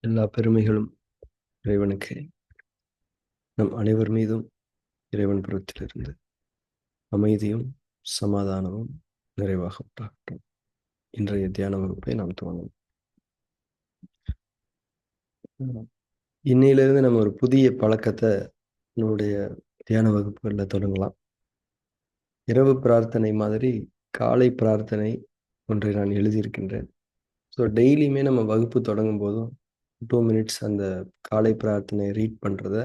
எல்லா பெருமைகளும் இறைவனுக்கே. நம் அனைவர் மீதும் இறைவன் புறத்திலிருந்து அமைதியும் சமாதானமும் நிறைவாக உண்டாகட்டும். இன்றைய தியான வகுப்பை நாம் துவங்கலாம். இன்னையிலிருந்து நம்ம ஒரு புதிய பழக்கத்தை நம்முடைய தியான வகுப்புகளில் தொடங்கலாம். இரவு பிரார்த்தனை மாதிரி காலை பிரார்த்தனை ஒன்றை நான் எழுதியிருக்கின்றேன். ஸோ டெய்லியுமே நம்ம வகுப்பு தொடங்கும் போதும் 2 மினிட்ஸ் அந்த காலை பிரார்த்தனை ரீட் பண்ணுறத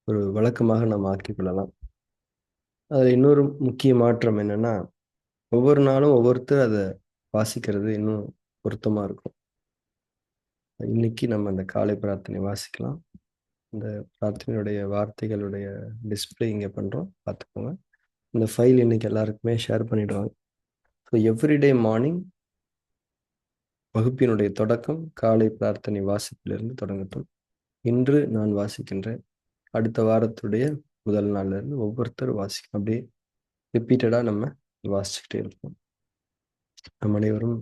ஒரு வழக்கமாக நம்ம ஆக்கிக்கொள்ளலாம். அதில் இன்னொரு முக்கிய மாற்றம் என்னன்னா, ஒவ்வொரு நாளும் ஒவ்வொருத்தர் அதை வாசிக்கிறது இன்னும் பொருத்தமாக இருக்கும். இன்னைக்கு நம்ம அந்த காலை பிரார்த்தனை வாசிக்கலாம். இந்த பிரார்த்தனையுடைய வார்த்தைகளுடைய டிஸ்பிளே இங்கே பண்ணுறோம், பார்த்துக்கோங்க. இந்த ஃபைல் இன்னைக்கு எல்லாருக்குமே ஷேர் பண்ணிடுவாங்க. ஸோ எவ்ரிடே மார்னிங் வகுப்பினுடைய தொடக்கம் காலை பிரார்த்தனை வாசிப்பிலிருந்து தொடங்கட்டும். இன்று நான் வாசிக்கின்றேன். அடுத்த வாரத்துடைய முதல் நாள்லேருந்து ஒவ்வொருத்தர் வாசிக்கும். அப்படியே ரிப்பீட்டடாக நம்ம வாசிச்சுக்கிட்டே இருப்போம். நம் அனைவரும்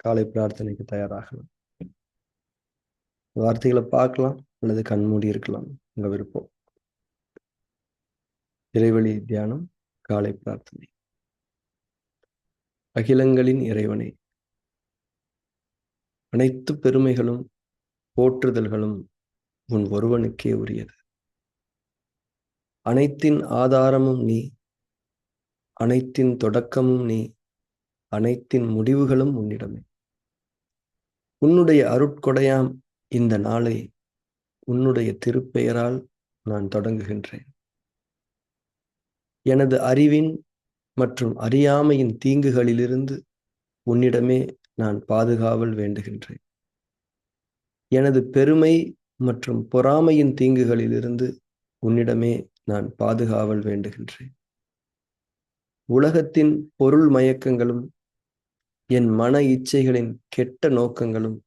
காலை பிரார்த்தனைக்கு தயாராகலாம். வார்த்தைகளை பார்க்கலாம் அல்லது கண்மூடி இருக்கலாம், உங்க விருப்பம். இறைவழி தியானம், காலை பிரார்த்தனை. அகிலங்களின் இறைவனே, அனைத்து பெருமைகளும் போற்றுதல்களும் உன் ஒருவனுக்கே உரியது. அனைத்தின் ஆதாரமும் நீ, அனைத்தின் தொடக்கமும் நீ, அனைத்தின் முடிவுகளும் உன்னிடமே. உன்னுடைய அருட்கொடையாம் இந்த நாளை உன்னுடைய திருப்பெயரால் நான் தொடங்குகின்றேன். எனது அறிவின் மற்றும் அறியாமையின் தீங்குகளிலிருந்து உன்னிடமே நான் பாதுகாவல் வேண்டுகின்றேன். எனது பெருமை மற்றும் பொறாமையின் தீங்குகளிலிருந்து உன்னிடமே நான் பாதுகாவல் வேண்டுகின்றேன். உலகத்தின் பொருள் மயக்கங்களும் என் மன இச்சைகளின் கெட்ட நோக்கங்களும்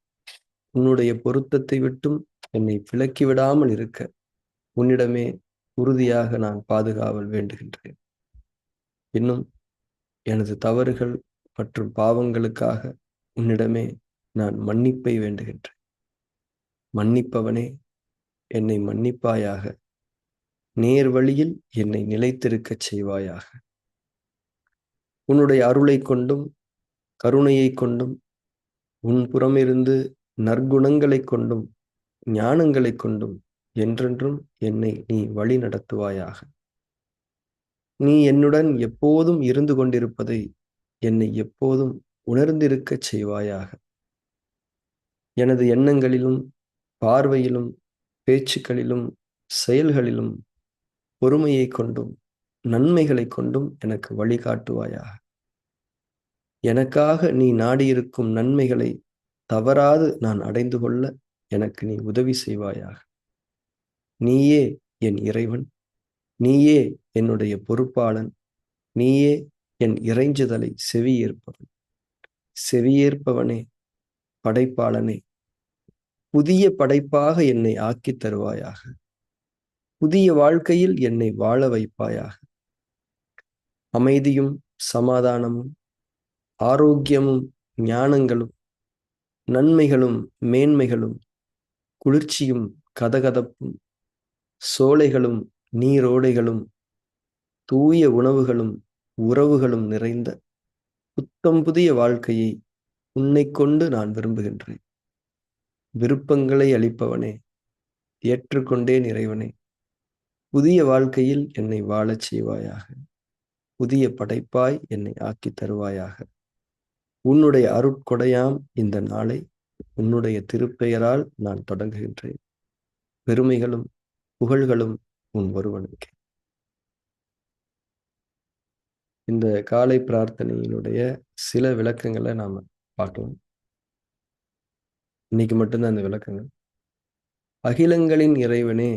உன்னுடைய பொருத்தத்தை விட்டும் என்னை விலக்கிவிடாமல் இருக்க உன்னிடமே உறுதியாக நான் பாதுகாவல் வேண்டுகின்றேன். இன்னும் எனது தவறுகள் மற்றும் பாவங்களுக்காக உன்னிடமே நான் மன்னிப்பை வேண்டுகின்றேன். மன்னிப்பவனே, என்னை மன்னிப்பாயாக. நேர் வழியில் என்னை நிலைத்திருக்கச் செய்வாயாக. உன்னுடைய அருளை கொண்டும் கருணையை கொண்டும் உன் புறமிருந்து நற்குணங்களை கொண்டும் ஞானங்களை கொண்டும் என்றென்றும் என்னை நீ வழி நடத்துவாயாக. நீ என்னுடன் எப்போதும் இருந்து கொண்டிருப்பதை என்னை எப்போதும் உணர்ந்திருக்கச் செய்வாயாக. எனது எண்ணங்களிலும் பார்வையிலும் பேச்சுக்களிலும் செயல்களிலும் பொறுமையை கொண்டும் நன்மைகளை கொண்டும் எனக்கு வழிகாட்டுவாயாக. எனக்காக நீ நாடியிருக்கும் நன்மைகளை தவறாது நான் அடைந்து கொள்ள எனக்கு நீ உதவி செய்வாயாக. நீயே என் இறைவன், நீயே என்னுடைய பொறுப்பாளன், நீயே என் இறைஞ்சுதலை செவியேற்பவன். செவியேற்பவனே, படைப்பாளனே, புதிய படைப்பாக என்னை ஆக்கித் தருவாயாக. புதிய வாழ்க்கையில் என்னை வாழ வைப்பாயாக. அமைதியும் சமாதானமும் ஆரோக்கியமும் ஞானங்களும் நன்மைகளும் மேன்மைகளும் குளிர்ச்சியும் கதகதப்பும் சோலைகளும் நீரோடைகளும் தூய உணவுகளும் உறவுகளும் நிறைந்த புத்தம் புதிய வாழ்க்கையை உன்னை கொண்டு நான் விரும்புகின்றேன். விருப்பங்களை அளிப்பவனே, ஏற்றுக்கொண்டேன் இறைவனே. புதிய வாழ்க்கையில் என்னை வாழச் செய்வாயாக. புதிய படைப்பாய் என்னை ஆக்கி தருவாயாக. உன்னுடைய அருட்கொடையாம் இந்த நாளை உன்னுடைய திருப்பெயரால் நான் தொடங்குகின்றேன். பெருமைகளும் புகழ்களும் உன் ஒருவனுக்கு. இந்த காலை பிரார்த்தனையினுடைய சில விளக்கங்களை நாம பார்க்கலாம். இன்னைக்கு மட்டும்தான் அந்த விளக்கங்கள். அகிலங்களின் இறைவனே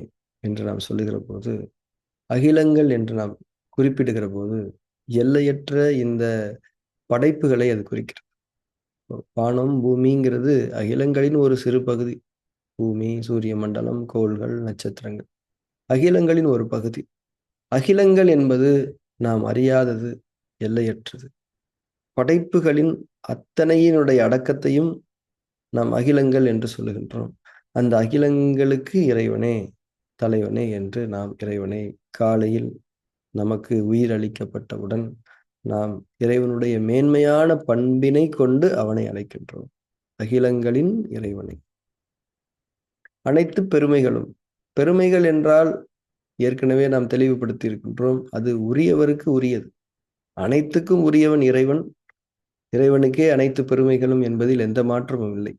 என்று நாம் சொல்லுகிற போது, அகிலங்கள் என்று நாம் குறிப்பிடுகிற போது எல்லையற்ற இந்த படைப்புகளை அது குறிக்கிறது. வானம் பூமிங்கிறது அகிலங்களின் ஒரு சிறு பகுதி. பூமி, சூரிய மண்டலம், கோள்கள், நட்சத்திரங்கள் அகிலங்களின் ஒரு பகுதி. அகிலங்கள் என்பது நாம் அறியாதது, எல்லையற்றது. படைப்புகளின் அத்தனையினுடைய அடக்கத்தையும் நாம் அகிலங்கள் என்று சொல்லுகின்றோம். அந்த அகிலங்களுக்கு இறைவனே தலைவனே என்று நாம் இறைவனை காலையில் நமக்கு உயிர் அளிக்கப்பட்டவுடன் நாம் இறைவனுடைய மேன்மையான பண்பினை கொண்டு அவனை அழைக்கின்றோம். அகிலங்களின் இறைவனை. அனைத்து பெருமைகளும், பெருமைகள் என்றால் ஏற்கனவே நாம் தெளிவுபடுத்தி இருக்கின்றோம், அது உரியவருக்கு உரியது. அனைத்துக்கும் உரியவன் இறைவன். இறைவனுக்கே அனைத்து பெருமைகளும் என்பதில் எந்த மாற்றமும் இல்லை.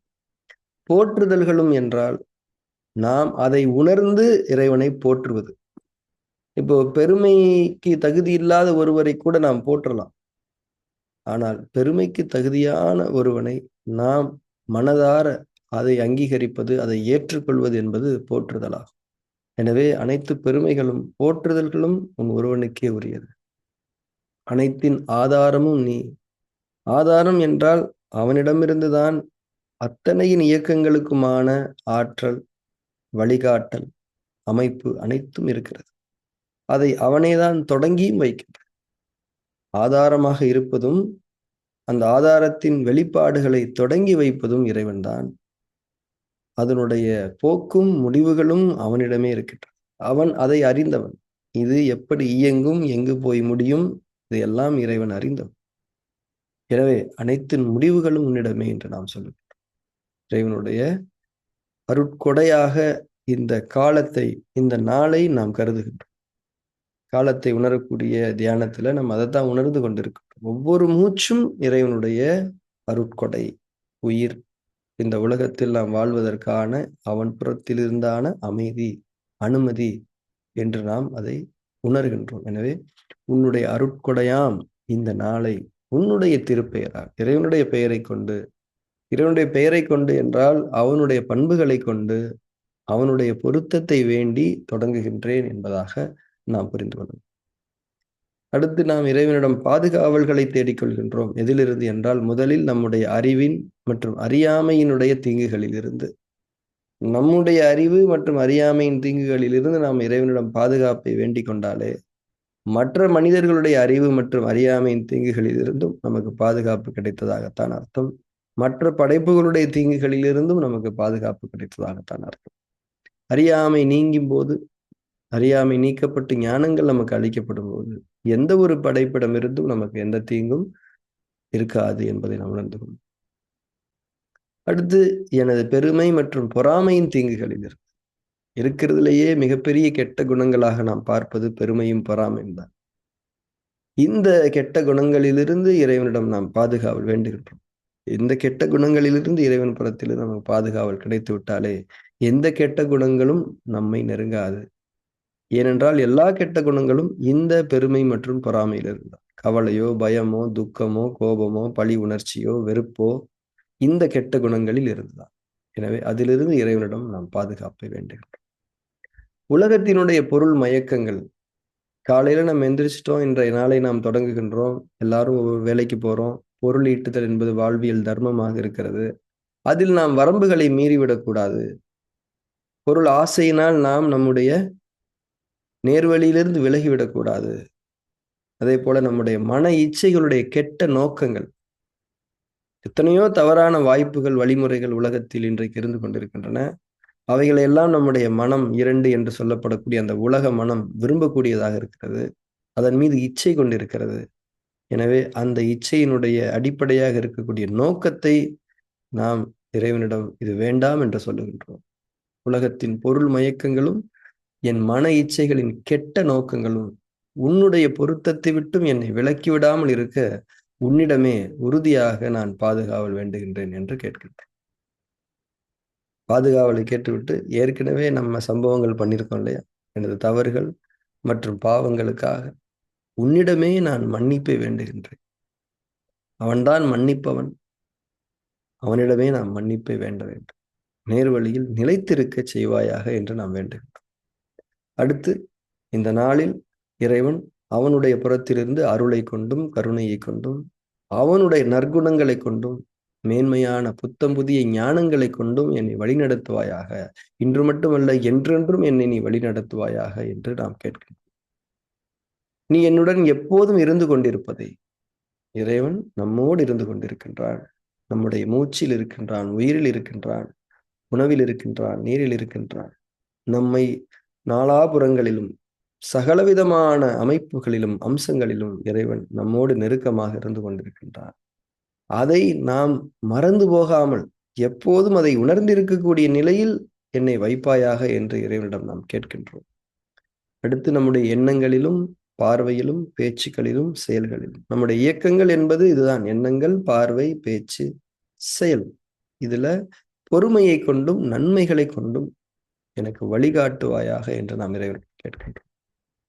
போற்றுதல்களும் என்றால் நாம் அதை உணர்ந்து இறைவனை போற்றுவது. இப்போ பெருமைக்கு தகுதி இல்லாத ஒருவரை கூட நாம் போற்றலாம். ஆனால் பெருமைக்கு தகுதியான ஒருவனை நாம் மனதார அதை அங்கீகரிப்பது, அதை ஏற்றுக்கொள்வது என்பது போற்றுதலாகும். எனவே அனைத்து பெருமைகளும் போற்றுதல்களும் உன் ஒருவனுக்கே உரியது. அனைத்தின் ஆதாரமும் நீ. ஆதாரம் என்றால் அவனிடமிருந்துதான் அத்தனையின் இயக்கங்களுக்குமான ஆற்றல், வழிகாட்டல், அமைப்பு அனைத்தும் இருக்கிறது. அதை அவனேதான் தொடங்கியும் வைக்கின்றான். ஆதாரமாக இருப்பதும் அந்த ஆதாரத்தின் வெளிப்பாடுகளை தொடங்கி வைப்பதும் இறைவன்தான். அதனுடைய போக்கும் முடிவுகளும் அவனிடமே இருக்கின்றன. அவன் அதை அறிந்தவன். இது எப்படி இயங்கும், எங்கு போய் முடியும், இதையெல்லாம் இறைவன் அறிந்தவன். எனவே அனைத்தின் முடிவுகளும் உன்னிடமே என்று நாம் சொல்லுகிறோம். இறைவனுடைய அருட்கொடையாக இந்த காலத்தை, இந்த நாளை நாம் கருதுகின்றோம். காலத்தை உணரக்கூடிய தியானத்துல நம்ம அதைத்தான் உணர்ந்து கொண்டிருக்கிறோம். ஒவ்வொரு மூச்சும் இறைவனுடைய அருட்கொடை. உயிர் இந்த உலகத்தில் நாம் வாழ்வதற்கான அவன் புறத்திலிருந்தான அமைதி, அனுமதி என்று நாம் அதை உணர்கின்றோம். எனவே உன்னுடைய அருட்கொடையாம் இந்த நாளை உன்னுடைய திருப்பெயரால், இறைவனுடைய பெயரை கொண்டு, இறைவனுடைய பெயரை கொண்டு என்றால் அவனுடைய பண்புகளை கொண்டு, அவனுடைய பொருத்தத்தை வேண்டி தொடங்குகின்றேன் என்பதாக நாம் புரிந்து கொள்ளணும். அடுத்து நாம் இறைவனிடம் பாதுகாவல்களை தேடிக்கொள்கின்றோம். எதிலிருந்து என்றால் முதலில் நம்முடைய அறிவின் மற்றும் அறியாமையினுடைய தீங்குகளில் இருந்து. நம்முடைய அறிவு மற்றும் அறியாமையின் தீங்குகளில் இருந்து நாம் இறைவனிடம் பாதுகாப்பை வேண்டிக் கொண்டாலே மற்ற மனிதர்களுடைய அறிவு மற்றும் அறியாமையின் தீங்குகளில் இருந்தும் நமக்கு பாதுகாப்பு கிடைத்ததாகத்தான் அர்த்தம். மற்ற படைப்புகளுடைய தீங்குகளில் இருந்தும் நமக்கு பாதுகாப்பு கிடைத்ததாகத்தான் அர்த்தம். அறியாமை நீங்கும் போது, அறியாமை நீக்கப்பட்டு ஞானங்கள் நமக்கு அளிக்கப்படும் போது எந்த ஒரு படைப்பிடமிருந்தும் நமக்கு எந்த தீங்கும் இருக்காது என்பதை நாம் உணர்ந்து கொள்ளும். அடுத்து எனது பெருமை மற்றும் பொறாமையின் தீங்குகளில் இருக்கிறதுலேயே மிகப்பெரிய கெட்ட குணங்களாக நாம் பார்ப்பது பெருமையும் பொறாமையும் தான். இந்த கெட்ட குணங்களிலிருந்து இறைவனிடம் நாம் பாதுகாவல் வேண்டுகின்றோம். இந்த கெட்ட குணங்களிலிருந்து இறைவன் புறத்தில் நமக்கு பாதுகாவல் கிடைத்து விட்டாலே எந்த கெட்ட குணங்களும் நம்மை நெருங்காது. ஏனென்றால் எல்லா கெட்ட குணங்களும் இந்த பெருமை மற்றும் பொறாமையில் இருந்தால், கவலையோ, பயமோ, துக்கமோ, கோபமோ, பழி உணர்ச்சியோ, வெறுப்போ இந்த கெட்ட குணங்களில் இருந்துதான். எனவே அதிலிருந்து இறைவனிடம் நாம் பாதுகாப்பை வேண்டுகின்றோம். உலகத்தினுடைய பொருள் மயக்கங்கள். காலையில நம்ம எந்திரிச்சிட்டோம், இன்றைய நாளை நாம் தொடங்குகின்றோம், எல்லாரும் ஒவ்வொரு வேலைக்கு போறோம். பொருள் ஈட்டுதல் என்பது வாழ்வியல் தர்மமாக இருக்கிறது. அதில் நாம் வரம்புகளை மீறிவிடக்கூடாது. பொருள் ஆசையினால் நாம் நம்முடைய நேர்வழியிலிருந்து விலகிவிடக்கூடாது. அதே போல நம்முடைய மன இச்சைகளுடைய கெட்ட நோக்கங்கள், எத்தனையோ தவறான வாய்ப்புகள், வழிமுறைகள் உலகத்தில் இன்றைக்கு இருந்து கொண்டிருக்கின்றன. அவைகளெல்லாம் நம்முடைய மனம் இரண்டு என்று சொல்லப்படக்கூடிய அந்த உலக மனம் விரும்பக்கூடியதாக இருக்கிறது. அதன் மீது இச்சை கொண்டிருக்கிறது. எனவே அந்த இச்சையினுடைய அடிப்படையாக இருக்கக்கூடிய நோக்கத்தை நாம் இறைவனிடம் இது வேண்டாம் என்று சொல்லுகின்றோம். உலகத்தின் பொருள் மயக்கங்களும் என் மன இச்சைகளின் கெட்ட நோக்கங்களும் உன்னுடைய பொருத்தத்தை விட்டும் என்னை விலக்கிவிடாமல் இருக்க உன்னிடமே உறுதியாக நான் பாதுகாவல் வேண்டுகின்றேன் என்று கேட்கின்றேன். பாதுகாவலை கேட்டுவிட்டு ஏற்கனவே நம்ம சம்பவங்கள் பண்ணியிருக்கோம் இல்லையா, எனது தவறுகள் மற்றும் பாவங்களுக்காக உன்னிடமே நான் மன்னிப்பை வேண்டுகின்றேன். அவன்தான் மன்னிப்பவன். அவனிடமே நாம் மன்னிப்பை வேண்ட வேண்டும். நேர்வழியில் நிலைத்திருக்க செய்வாயாக என்று நாம் வேண்டுகின்றோம். அடுத்து இந்த நாளில் இறைவன் அவனுடைய புறத்திலிருந்து அருளை கொண்டும் கருணையை கொண்டும் அவனுடைய நற்குணங்களை கொண்டும் மேன்மையான புத்தம் புதிய ஞானங்களை கொண்டும் என்னை வழிநடத்துவாயாக. இன்று மட்டுமல்ல என்றென்றும் என்னை நீ வழிநடத்துவாயாக என்று நாம் கேட்கிறோம். நீ என்னுடன் எப்போதும் இருந்து கொண்டிருப்பதை, இறைவன் நம்மோடு இருந்து கொண்டிருக்கின்றான். நம்முடைய மூச்சில் இருக்கின்றான், உயிரில் இருக்கின்றான், உணவில் இருக்கின்றான், நீரில் இருக்கின்றான். நம்மை நாலாபுறங்களிலும் சகலவிதமான அமைப்புகளிலும் அம்சங்களிலும் இறைவன் நம்மோடு நெருக்கமாக இருந்து கொண்டிருக்கின்றான். அதை நாம் மறந்து போகாமல் எப்போதும் அதை உணர்ந்திருக்கக்கூடிய நிலையில் என்னை வைப்பாயாக என்று இறைவனிடம் நாம் கேட்கின்றோம். அடுத்து நம்முடைய எண்ணங்களிலும், பார்வையிலும், பேச்சுக்களிலும், செயல்களிலும் நம்முடைய இயக்கங்கள் என்பது இதுதான். எண்ணங்கள், பார்வை, பேச்சு, செயல். இதுல பொறுமையை கொண்டும் நன்மைகளை கொண்டும் எனக்கு வழிகாட்டுவாயாக என்று நாம் இறைவன் கேட்கின்றோம்.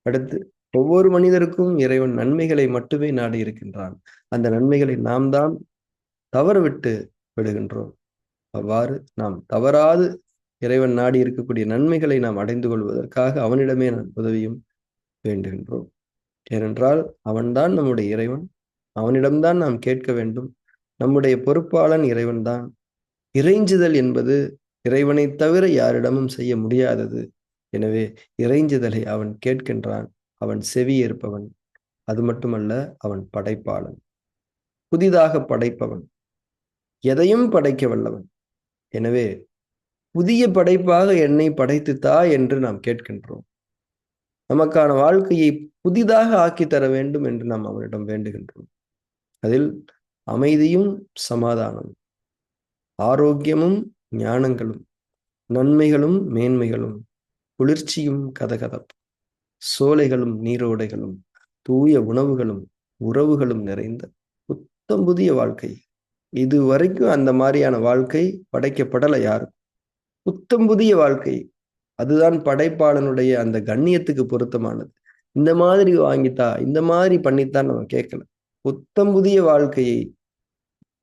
அடுத்து ஒவ்வொரு மனிதருக்கும் இறைவன் நன்மைகளை மட்டுமே நாடி இருக்கின்றான். அந்த நன்மைகளை நாம் தான் தவறவிட்டு விடுகின்றோம். அவ்வாறு நாம் தவறாது இறைவன் நாடி இருக்கக்கூடிய நன்மைகளை நாம் அடைந்து கொள்வதற்காக அவனிடமே நான் உதவியும் வேண்டுகின்றோம். ஏனென்றால் அவன்தான் நம்முடைய இறைவன். அவனிடம்தான் நாம் கேட்க வேண்டும். நம்முடைய பொறுப்பாளன் இறைவன்தான். இறைஞ்சுதல் என்பது இறைவனைத் தவிர யாரிடமும் செய்ய முடியாதது. எனவே இறைஞ்சுதலை அவன் கேட்கின்றான். அவன் செவி ஏற்பவன். அது மட்டுமல்ல, அவன் படைப்பாளன், புதிதாக படைப்பவன், எதையும் படைக்க வல்லவன். எனவே புதிய படைப்பாக என்னை படைத்துத்தா என்று நாம் கேட்கின்றோம். நமக்கான வாழ்க்கையை புதிதாக ஆக்கித் தர வேண்டும் என்று நாம் அவனிடம் வேண்டுகின்றோம். அதில் அமைதியும் சமாதானம், ஆரோக்கியமும் ஞானங்களும், நன்மைகளும் மேன்மைகளும், குளிர்ச்சியும் கதகதப்பும், சோலைகளும் நீரோடைகளும், தூய உணவுகளும் உறவுகளும் நிறைந்த புத்தம் புதிய வாழ்க்கை. இதுவரைக்கும் அந்த மாதிரியான வாழ்க்கை படைக்கப்படலை யாரும். புத்தம் புதிய வாழ்க்கை, அதுதான் படைப்பாளனுடைய அந்த கண்ணியத்துக்கு பொருத்தமானது. இந்த மாதிரி வாங்கித்தா, இந்த மாதிரி பண்ணித்தான் நம்ம கேட்கல. புத்தம் புதிய வாழ்க்கையை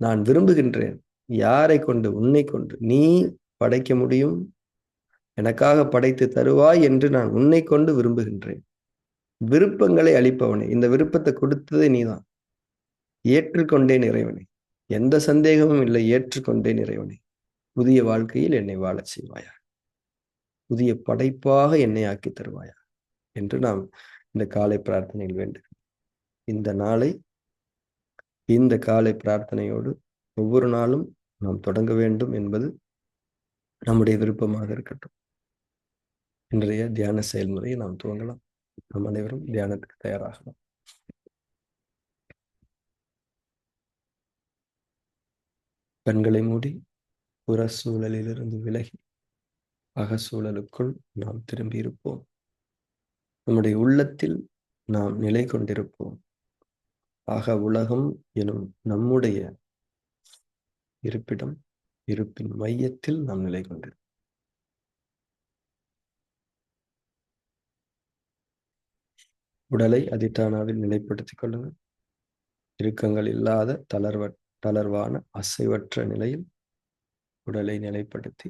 நான் விரும்புகின்றேன். யாரை கொண்டு? உன்னை கொண்டு. நீ படைக்க முடியும், எனக்காக படைத்து தருவாய் என்று நான் உன்னை கொண்டு விரும்புகின்றேன். விருப்பங்களை அளிப்பவனே, இந்த விருப்பத்தை கொடுத்ததே நீதான். ஏற்றுக்கொண்டேன் இறைவனே, எந்த சந்தேகமும் இல்லை, ஏற்றுக்கொண்டேன் இறைவனே. புதிய வாழ்க்கையில் என்னை வாழச் செய்வாயா, புதிய படைப்பாக என்னை ஆக்கி தருவாயா என்று நாம் இந்த காலை பிரார்த்தனையில் வேண்டும். இந்த நாளை இந்த காலை பிரார்த்தனையோடு ஒவ்வொரு நாளும் நாம் தொடங்க வேண்டும் என்பது நம்முடைய விருப்பமாக இருக்கட்டும். இன்றைய தியான செயல்முறையை நாம் துவங்கலாம். நாம் அனைவரும் தியானத்துக்கு தயாராகலாம். கண்களை மூடி புற சூழலிலிருந்து விலகி அகசூழலுக்குள் நாம் திரும்பி இருப்போம். நம்முடைய உள்ளத்தில் நாம் நிலை கொண்டிருப்போம். அக உலகம் எனும் நம்முடைய இருப்பிடம், இருப்பின் மையத்தில் நாம் நிலை கொண்டிருப்போம். உடலை அதிஷ்டானாவில் நிலைப்படுத்திக் கொள்ளுங்கள். இறுக்கங்கள் இல்லாத தளர்வான அசைவற்ற நிலையில் உடலை நிலைப்படுத்தி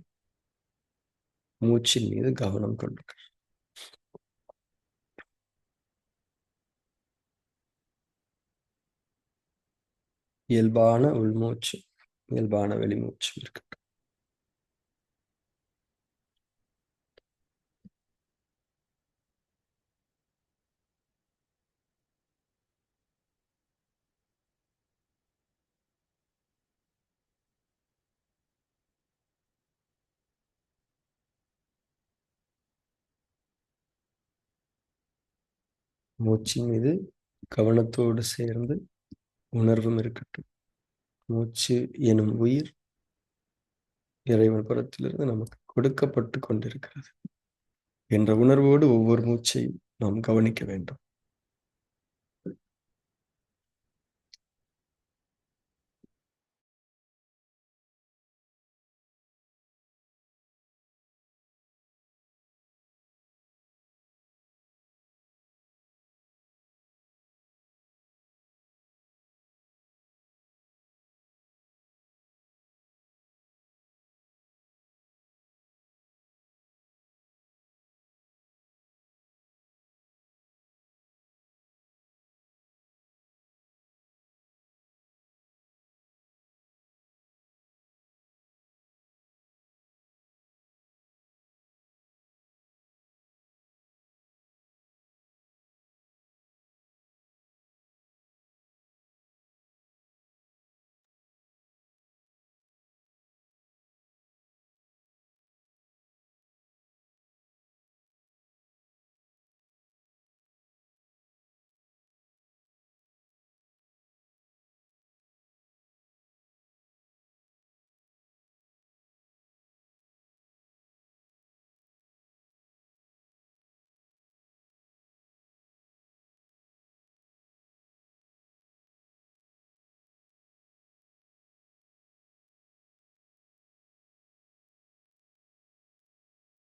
மூச்சின் மீது கவனம் கொள்ளுங்கள். இயல்பான உள்மூச்சு, இயல்பான வெளிமூச்சு இருக்கட்டும். மூச்சின் மீது கவனத்தோடு சேர்ந்து உணர்வும் இருக்கட்டும். மூச்சு எனும் உயிர் இறைவன் புறத்திலிருந்து நமக்கு கொடுக்கப்பட்டு கொண்டிருக்கிறது என்ற உணர்வோடு ஒவ்வொரு மூச்சையும் நாம் கவனிக்க வேண்டும்.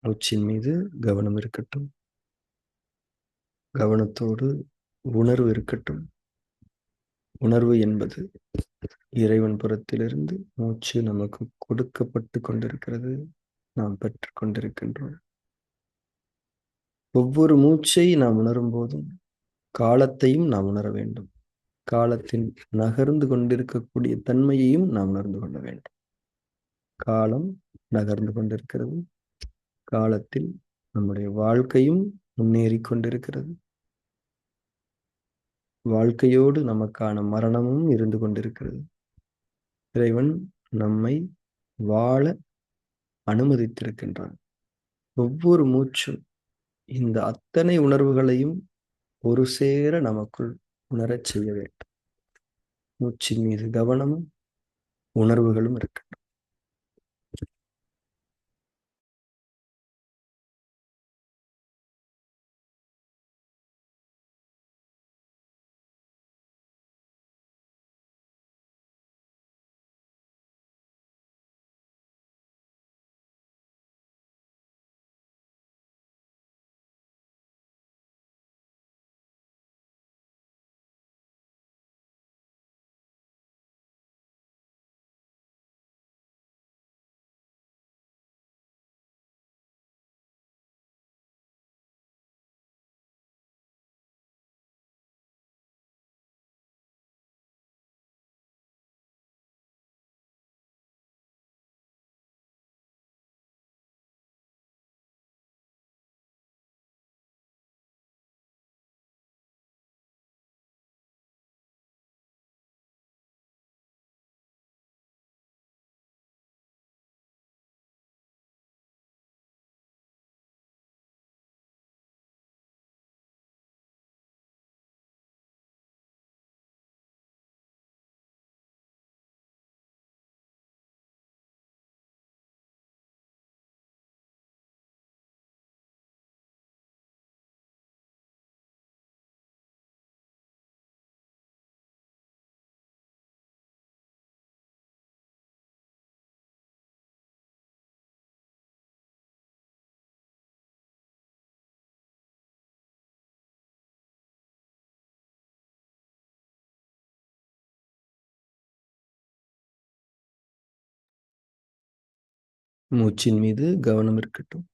மூச்சின் மீது கவனம் இருக்கட்டும். கவனத்தோடு உணர்வு இருக்கட்டும். உணர்வு என்பது இறைவன் புறத்திலிருந்து மூச்சு நமக்கு கொடுக்கப்பட்டு கொண்டிருக்கிறது. நாம் பெற்றுக் கொண்டிருக்கின்றோம். ஒவ்வொரு மூச்சை நாம் உணரும் போதும் காலத்தையும் நாம் உணர வேண்டும். காலத்தின் நகர்ந்து கொண்டிருக்கக்கூடிய தன்மையையும் நாம் உணர்ந்து கொள்ள வேண்டும். காலம் நகர்ந்து கொண்டிருக்கிறது. காலத்தில் நம்முடைய வாழ்க்கையும் முன்னேறி கொண்டிருக்கிறது. வாழ்க்கையோடு நமக்கான மரணமும் இருந்து கொண்டிருக்கிறது. இறைவன் நம்மை வாழ அனுமதித்திருக்கின்றான். ஒவ்வொரு மூச்சும் இந்த அத்தனை உணர்வுகளையும் ஒரு சேர நமக்குள் உணரச் செய்ய வேண்டும். மூச்சின் மீது கவனமும் உணர்வுகளும் இருக்கட்டும். மூச்சின் மீது கவனம் இருக்கட்டும்.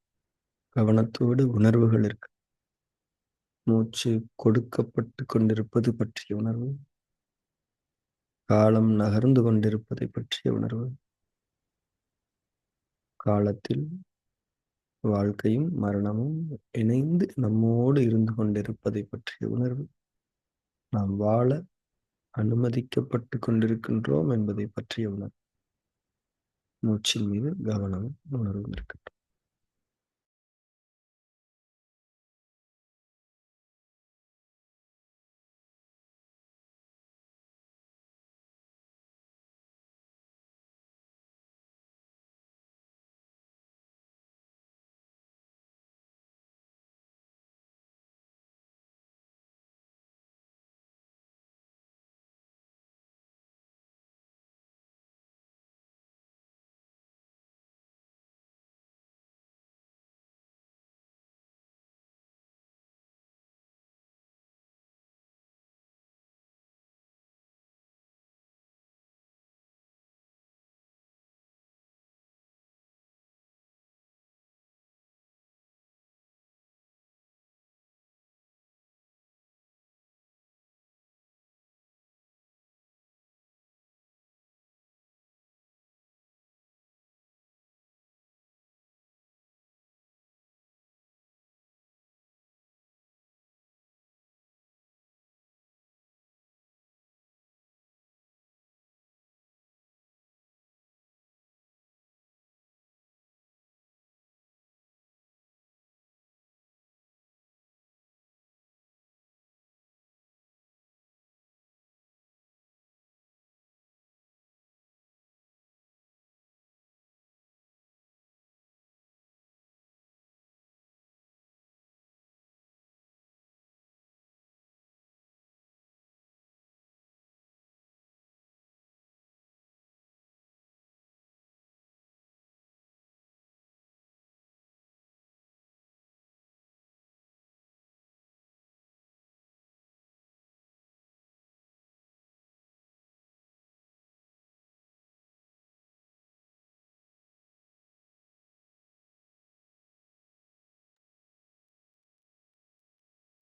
கவனத்தோடு உணர்வுகள் இருக்கு. மூச்சு கொடுக்கப்பட்டு கொண்டிருப்பது பற்றிய உணர்வு, காலம் நகர்ந்து கொண்டிருப்பதை பற்றிய உணர்வு, காலத்தில் வாழ்க்கையும் மரணமும் இணைந்து நம்மோடு இருந்து கொண்டிருப்பதை பற்றிய உணர்வு, நாம் வாழ அனுமதிக்கப்பட்டு கொண்டிருக்கின்றோம் என்பதை பற்றிய உணர்வு. மூச்சின் மீது கவனமும் உணர்வும் இருக்கட்டும்.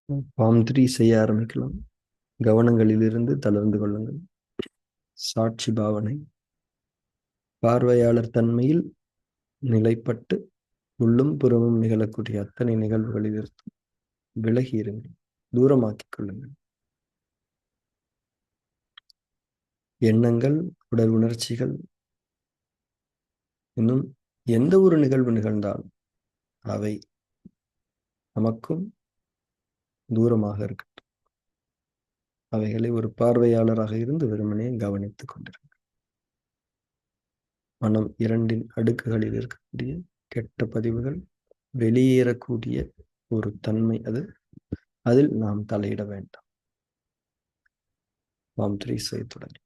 பாம் 3 செய்ய ஆரம்பிக்கலாம். கவனங்களிலிருந்து தளர்ந்து கொள்ளுங்கள். சாட்சி பாவனை. பார்வையாளர் தன்மையில் நிலைப்பட்டு உள்ளும் புறமும் நிகழக்கூடிய அத்தனை நிகழ்வுகளிலிருந்து விலகி இருங்கள், தூரமாக்கிக் கொள்ளுங்கள். எண்ணங்கள், உடல் உணர்ச்சிகள், இன்னும் எந்த ஒரு நிகழ்வு நிகழ்ந்தாலும் அவை நமக்கும் தூரமாக இருக்கட்டும். அவைகளை ஒரு பார்வையாளராக இருந்து வெறுமனே கவனித்துக் கொண்டிருங்கள். மனம் 2 அடுக்குகளில் இருக்கக்கூடிய கெட்ட பதிவுகள் வெளியேறக்கூடிய ஒரு தன்மை அது. அதில் நாம் தலையிட வேண்டாம். பாம் 3 செய்ய தொடங்கி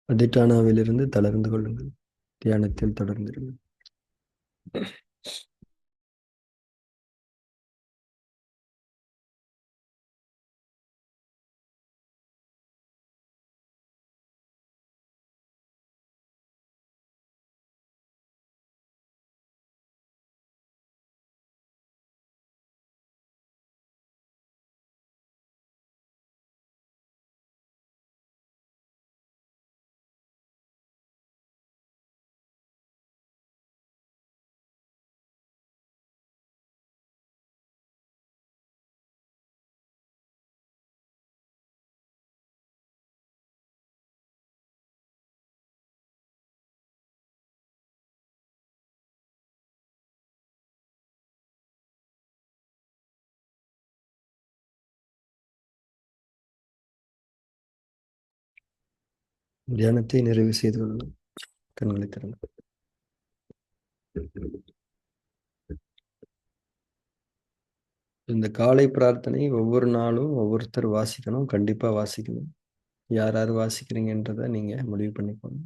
அதிட்டானாவிலிருந்து தளர்ந்து கொள்ளுங்கள். தியானத்தில் தொடர்ந்திருங்கள். தியானத்தை நிறைவு செய்து கொள்ளலாம். கண்களை திறந்து. இந்த காலை பிரார்த்தனை ஒவ்வொரு நாளும் ஒவ்வொருத்தர் வாசிக்கணும். கண்டிப்பா வாசிக்கணும். யார் யார் வாசிக்கிறீங்கன்றதை நீங்க முடிவு பண்ணிக்கோங்க.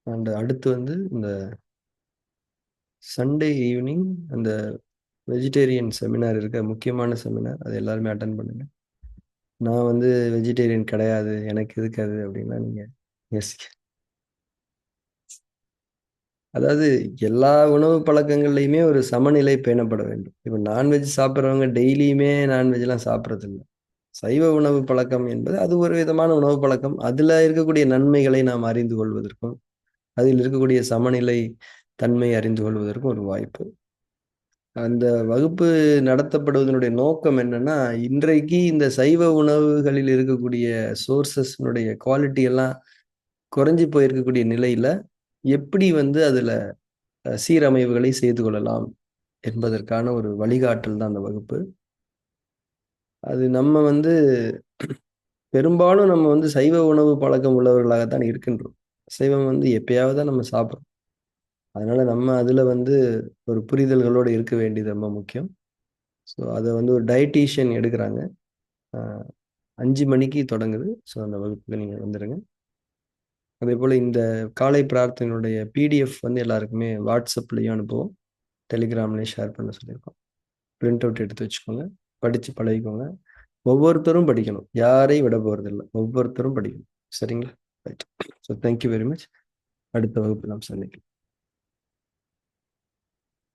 அண்ட் அடுத்து வந்து இந்த சண்டே ஈவினிங் அந்த வெஜிடேரியன் செமினார் இருக்க, முக்கியமான செமினார், அது எல்லாருமே அட்டன் பண்ணுங்க. நான் வந்து வெஜிடேரியன் கிடையாது, எனக்கு இருக்காது அப்படின்னா நீங்க யோசிக்க. அதாவது எல்லா உணவு பழக்கங்கள்லையுமே ஒரு சமநிலை பேணப்பட வேண்டும். இப்போ நான்வெஜ் சாப்பிட்றவங்க டெய்லியுமே நான்வெஜ்லாம் சாப்பிட்றது இல்லை. சைவ உணவு பழக்கம் என்பது அது ஒரு விதமான உணவு பழக்கம். அதில் இருக்கக்கூடிய நன்மைகளை நாம் அறிந்து கொள்வதற்கும் அதில் இருக்கக்கூடிய சமநிலை தன்மை அறிந்து கொள்வதற்கும் ஒரு வாய்ப்பு. அந்த வகுப்பு நடத்தப்படுவதனுடைய நோக்கம் என்னன்னா, இன்றைக்கு இந்த சைவ உணவுகளில் இருக்கக்கூடிய சோர்சஸ்னுடைய குவாலிட்டி எல்லாம் குறைஞ்சு போயிருக்கக்கூடிய நிலையில, எப்படி வந்து அதுல சீரமைவுகளை செய்து கொள்ளலாம் என்பதற்கான ஒரு வழிகாட்டல் தான் அந்த வகுப்பு. அது நம்ம வந்து பெரும்பாலும் நம்ம வந்து சைவ உணவு பழக்கம் உள்ளவர்களாகத்தான் இருக்கின்றோம். அசைவம் வந்து எப்பயாவது தான் நம்ம சாப்பிடுறோம். அதனால நம்ம அதுல வந்து ஒரு புரிதல்களோட இருக்க வேண்டியது ரொம்ப முக்கியம். ஸோ அத வந்து ஒரு டயட்டீஷியன் எடுக்குறாங்க. அ 5 மணிக்கு தொடங்குது. ஸோ அந்த வகுப்புக்கு நீங்க வந்துருங்க. அதேபோல இந்த காலை பிரார்த்தனையுடைய பிடிஎஃப் வந்து எல்லாருக்குமே வாட்ஸ்அப்லயும் அனுப்புவோம். டெலிகிராம்லயும் ஷேர் பண்ண சொல்லியிருக்கோம். பிரிண்ட் அவுட் எடுத்து வச்சுக்கோங்க. படிச்சு பழகிக்கோங்க. ஒவ்வொருத்தரும் படிக்கணும். யாரையும் விட போறதில்ல. ஒவ்வொருத்தரும் படிக்கணும். சரிங்களா? Right. So thank you very much. அடுத்த வகுப்பில் நாம் சந்திக்கலாம்.